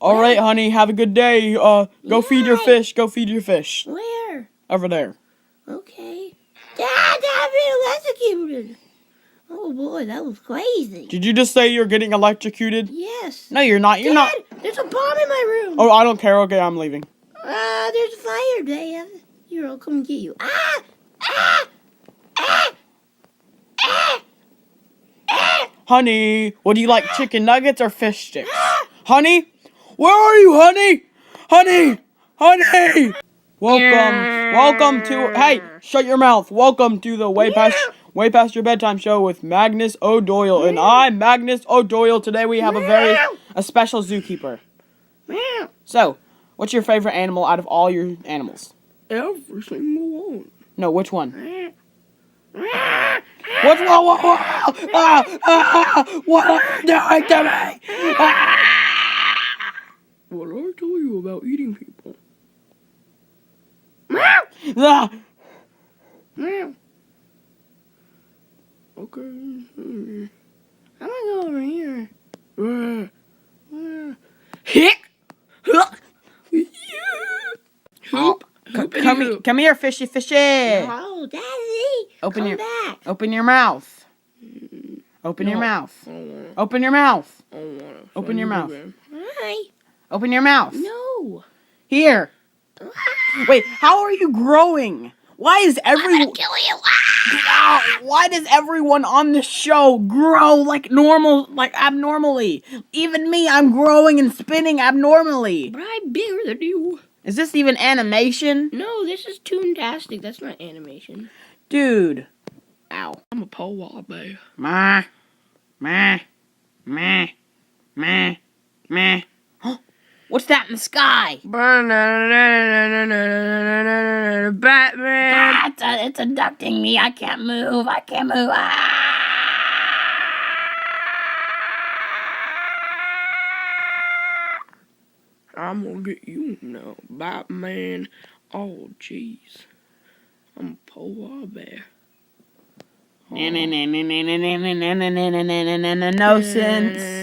All right, honey. Have a good day. Go feed your Yay. fish. Go feed your fish. Where? Over there. Okay. Dad, I've been electrocuted. Oh boy, that was crazy. Did you just say you're getting electrocuted? Yes. No, you're not. You're Dad, not. there's a bomb in my room. Oh, I don't care. Okay, I'm leaving. There's a fire, Dad. Here, I'll come get you. Ah! Ah! Ah! Ah! Ah! Honey, would you like chicken nuggets or fish sticks? Honey? Where are you, honey? Honey! Honey! Welcome to, hey, shut your mouth. Welcome to the Way Past Your Bedtime show with Magnus O'Doyle. And I'm Magnus O'Doyle. Today we have a special zookeeper. So, what's your favorite animal out of all your animals? Every single one. No, which one? What's wrong? What are you doing to me? What did I tell you about eating people? Ah. Okay. I'm gonna go over here. Come here, fishy. Oh, Daddy! Open your mouth. Open your mouth. Open your mouth. Open your mouth. Hi. Open your mouth. No. Here. Wait, how are you growing? Why is everyone? Kill you. Why does everyone on the show grow like abnormally? Even me, I'm growing and spinning abnormally. But I'm bigger than you. Is this even animation? No, this is Toontastic. That's not animation. Dude. Ow. I'm a polar bear. Meh. Meh. Meh. Meh. Meh. What's that in the sky? Batman. It's abducting me. I can't move. I'm gonna get you now, Batman. Oh, jeez. I'm a polar bear. No sense.